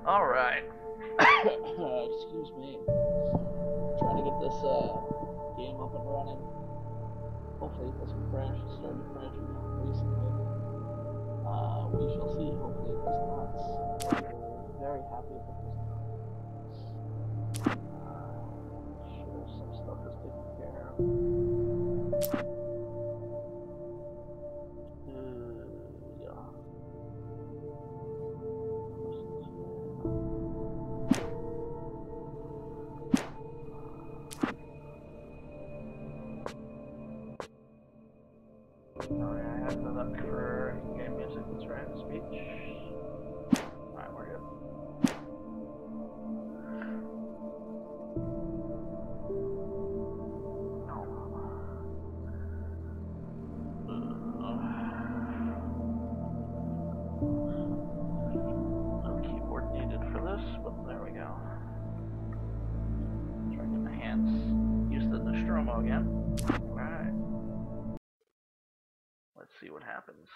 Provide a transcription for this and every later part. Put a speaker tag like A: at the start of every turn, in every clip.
A: Alright.
B: Excuse me. Trying to get this game up and running. Hopefully it doesn't crash. It started crashing recently. We shall see. Hopefully it does not. We're very happy if it does not. Sure, some stuff is taken care of. Yeah. Oh yeah, I have that up for game music, that's right, speech. Alright, we're good. No keyboard needed for this, but there we go. Try to get my hands used to the Nostromo again. Alright. Let's see what happens.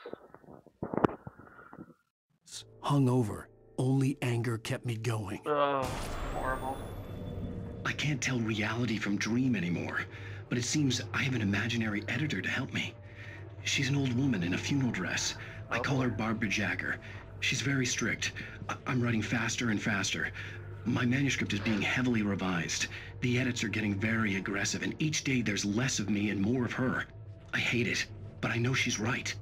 C: Hungover. Only anger kept me going.
A: Oh, horrible.
D: I can't tell reality from dream anymore, but it seems I have an imaginary editor to help me. She's an old woman in a funeral dress. I call her Barbara Jagger. She's very strict. I'm writing faster and faster. My manuscript is being heavily revised. The edits are getting very aggressive, and each day there's less of me and more of her. I hate it, but I know she's right.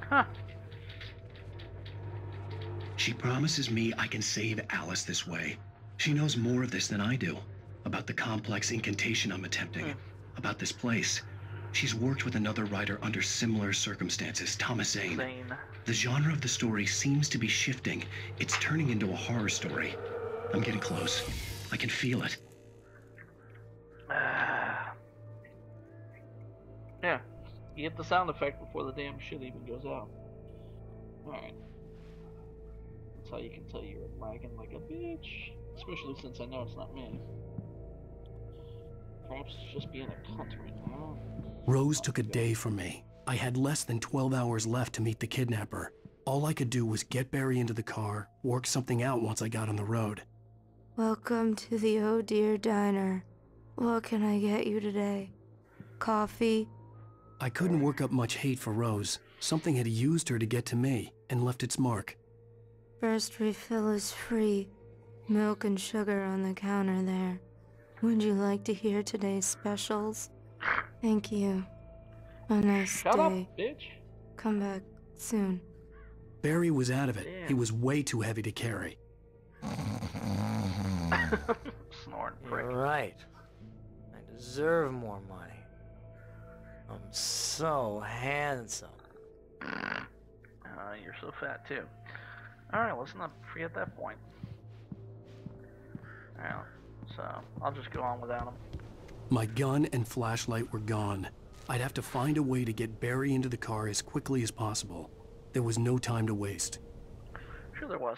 A: Huh.
D: She promises me I can save Alice this way. She knows more of this than I do. About the complex incantation I'm attempting. About this place. She's worked with another writer under similar circumstances, Thomas Zane. The genre of the story seems to be shifting. It's turning into a horror story. I'm getting close. I can feel it.
B: Yeah, you get the sound effect before the damn shit even goes out. Alright. That's how you can tell you're lagging like a bitch. Especially since I know it's not me. Perhaps it's just being a cunt right now.
C: Rose took a day from me. I had less than 12 hours left to meet the kidnapper. All I could do was get Barry into the car, work something out once I got on the road.
E: Welcome to the Oh Dear Diner. What can I get you today? Coffee?
C: I couldn't work up much hate for Rose. Something had used her to get to me and left its mark.
E: First refill is free. Milk and sugar on the counter there. Would you like to hear today's specials? Thank you. A nice
B: Shut
E: day.
B: up, bitch.
E: Come back soon.
C: Barry was out of it.
B: Damn.
C: He was way too heavy to carry.
A: Snoring prick.
F: You're right. I deserve more money. I'm so handsome.
A: You're so fat too. Alright, let's not forget that point. Alright, so I'll just go on without him.
C: My gun and flashlight were gone. I'd have to find a way to get Barry into the car as quickly as possible. There was no time to waste.
A: Sure there was,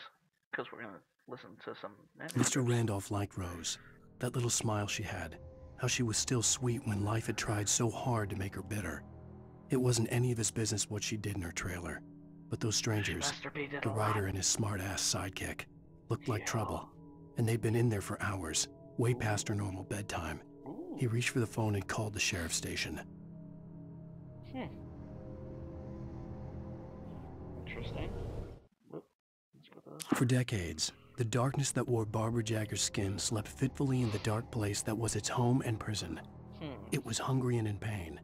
A: because we're gonna listen to some...
C: Mr. Randolph liked Rose. That little smile she had. How she was still sweet when life had tried so hard to make her bitter. It wasn't any of his business what she did in her trailer. But those strangers, the writer and his smart-ass sidekick, looked like trouble. And they'd been in there for hours, way past her normal bedtime. He reached for the phone and called the sheriff's station.
B: Interesting.
C: For decades, the darkness that wore Barbara Jagger's skin slept fitfully in the dark place that was its home and prison. It was hungry and in pain.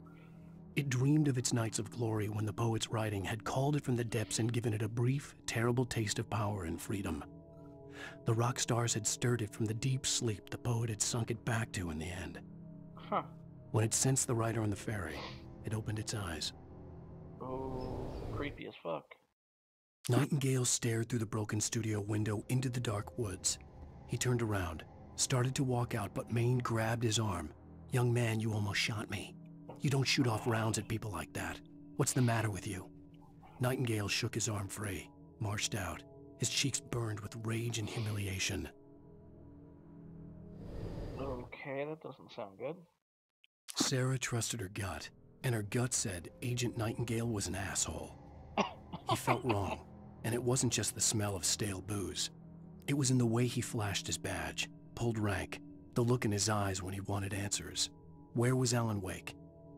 C: It dreamed of its nights of glory when the poet's writing had called it from the depths and given it a brief, terrible taste of power and freedom. The rock stars had stirred it from the deep sleep the poet had sunk it back to in the end. When it sensed the writer on the ferry, it opened its eyes.
B: Oh, creepy as fuck.
C: Nightingale stared through the broken studio window into the dark woods. He turned around, started to walk out, but Maine grabbed his arm. "Young man, you almost shot me. You don't shoot off rounds at people like that. What's the matter with you?" Nightingale shook his arm free, marched out. His cheeks burned with rage and humiliation.
B: Okay, that doesn't sound good.
C: Sarah trusted her gut, and her gut said Agent Nightingale was an asshole. He felt wrong, and it wasn't just the smell of stale booze. It was in the way he flashed his badge, pulled rank, the look in his eyes when he wanted answers. Where was Alan Wake?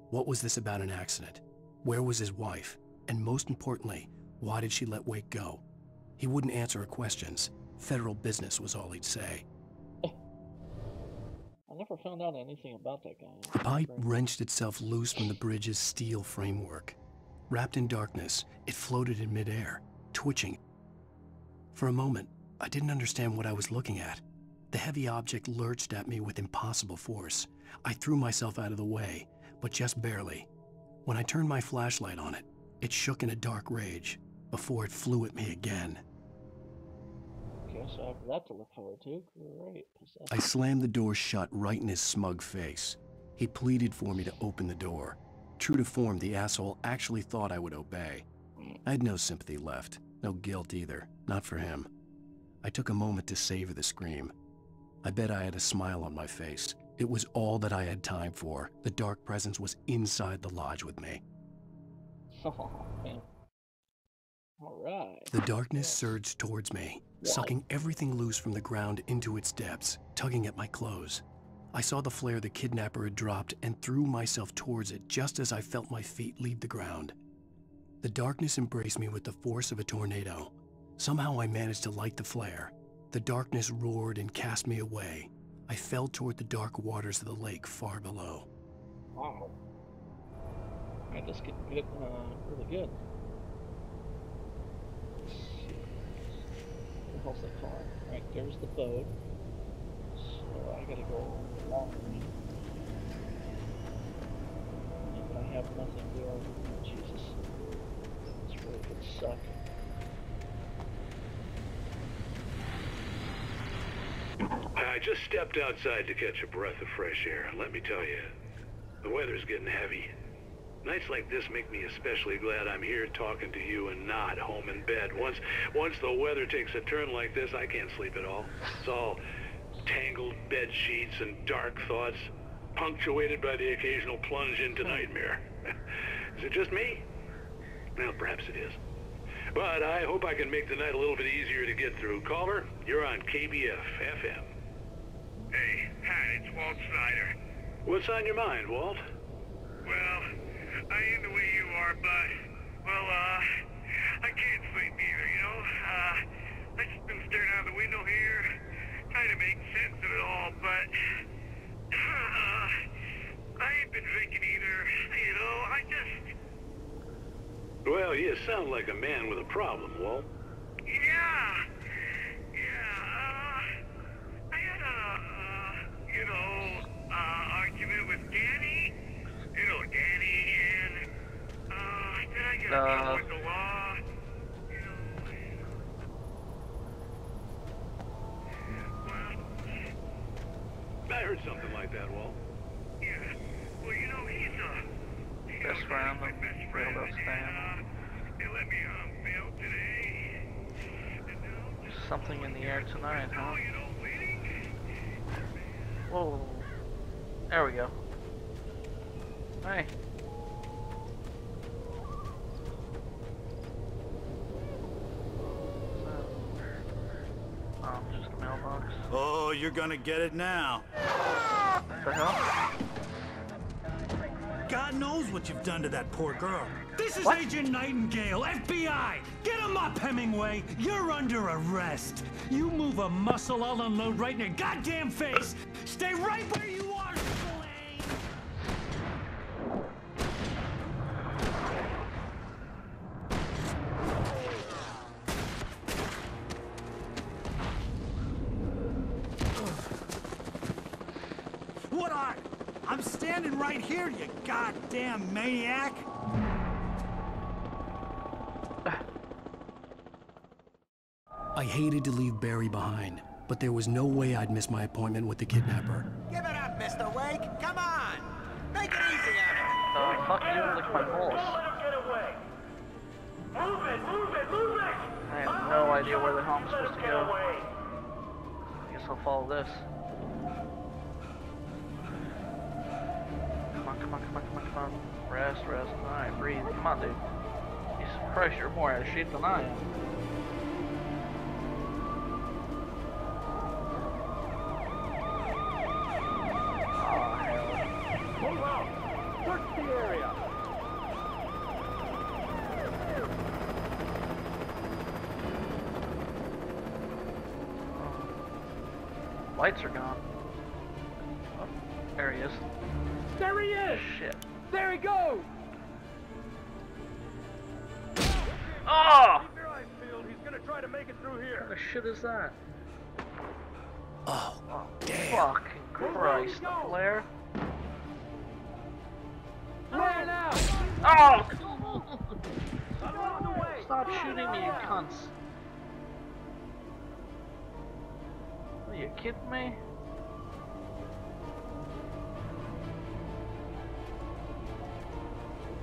C: What was this about an accident? Where was his wife? And most importantly, why did she let Wake go? He wouldn't answer her questions. Federal business was all he'd say.
B: I never found out anything about that guy.
C: The pipe wrenched itself loose from the bridge's steel framework. Wrapped in darkness, it floated in midair, twitching. For a moment, I didn't understand what I was looking at. The heavy object lurched at me with impossible force. I threw myself out of the way, but just barely. When I turned my flashlight on it, it shook in a dark rage before it flew at me again.
B: Okay, so I have that to look forward to. Great.
C: I slammed the door shut right in his smug face. He pleaded for me to open the door. True to form, the asshole actually thought I would obey. I had no sympathy left, no guilt either, not for him. I took a moment to savor the scream. I bet I had a smile on my face. It was all that I had time for. The dark presence was inside the lodge with me.
B: Oh, man. All right.
C: The darkness surged towards me, sucking everything loose from the ground into its depths, tugging at my clothes. I saw the flare the kidnapper had dropped and threw myself towards it just as I felt my feet leave the ground. The darkness embraced me with the force of a tornado. Somehow I managed to light the flare. The darkness roared and cast me away. I fell toward the dark waters of the lake far below.
B: Wow. Alright, this could get really good. Let's see. What the hell's that car? Alright, there's the boat. So I gotta go along. And I have nothing there. Oh, Jesus. This really could suck.
G: I just stepped outside to catch a breath of fresh air. Let me tell you, the weather's getting heavy. Nights like this make me especially glad I'm here talking to you and not home in bed. Once the weather takes a turn like this, I can't sleep at all. It's all tangled bed sheets and dark thoughts, punctuated by the occasional plunge into nightmare. Is it just me? Well, perhaps it is. But I hope I can make the night a little bit easier to get through. Caller, you're on KBF FM.
H: Hey, Pat, it's Walt Snyder.
G: What's on your mind, Walt?
H: Well, I ain't the way you are, but, well, I can't sleep either, you know? I just been staring out the window here, trying to make sense of it all, but, I ain't been drinking either, you know? I just...
G: Well, you sound like a man with a problem, Walt.
H: Yeah, I had a, you know, argument with Danny. You know, Danny, and, then I get in trouble with the law. You know, well...
G: I heard something like that, Walt.
H: Yeah, well, you know, he's
A: best friend,
H: my best friend, and, they let me on bail today. And,
A: something in the air tonight, huh?
H: you know, waiting.
A: Whoa. There we go. Hey. Oh, just a mailbox.
I: Oh, you're gonna get it now.
A: What the hell?
I: God knows what you've done to that poor girl. This is Agent Nightingale, FBI! Get him up, Hemingway! You're under arrest! You move a muscle, I'll unload right in your goddamn face! Stay right where you are, Slane! What are? I'm standing right here, you goddamn maniac!
C: I hated to leave Barry behind, but there was no way I'd miss my appointment with the kidnapper.
J: Give it up, Mr. Wake. Come on. Make it easy on him.
A: Fuck you, lick my balls. I have no idea where the hell I'm supposed to go. I guess I'll follow this. Come on. Rest. Alright, breathe. Come on, dude. Jesus Christ, you're more out of shape than I am. Lights are gone. Oh, there he is.
B: There he is!
A: Shit.
B: There he goes!
A: Oh!
H: Keep your eyes peeled. He's gonna try to make it through
A: What
H: here.
A: kind of shit is that?
C: Oh,
A: Oh,
C: damn.
A: fucking Christ. The flare?
B: Flare now!
A: Oh!
H: On the way.
A: Stop shooting me, you cunts. Are you kidding me?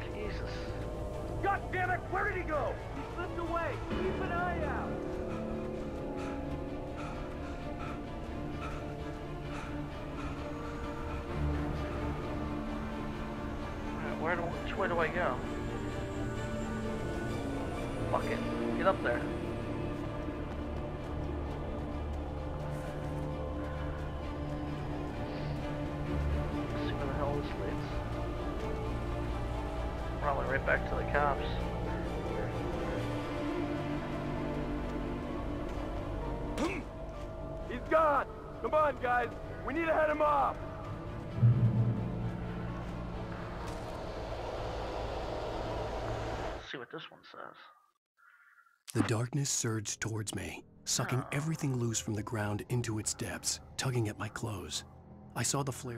A: Jesus.
H: God damn it! Where did he go? He slipped away. Keep an eye out.
A: Alright, which way do I go? Fuck it. Get up there. Let's see where the hell this leads. Probably right back to the cops.
H: He's gone. Come on, guys. We need to head him off.
A: Let's see what this one says.
C: The darkness surged towards me, sucking everything loose from the ground into its depths, tugging at my clothes. I saw the flare.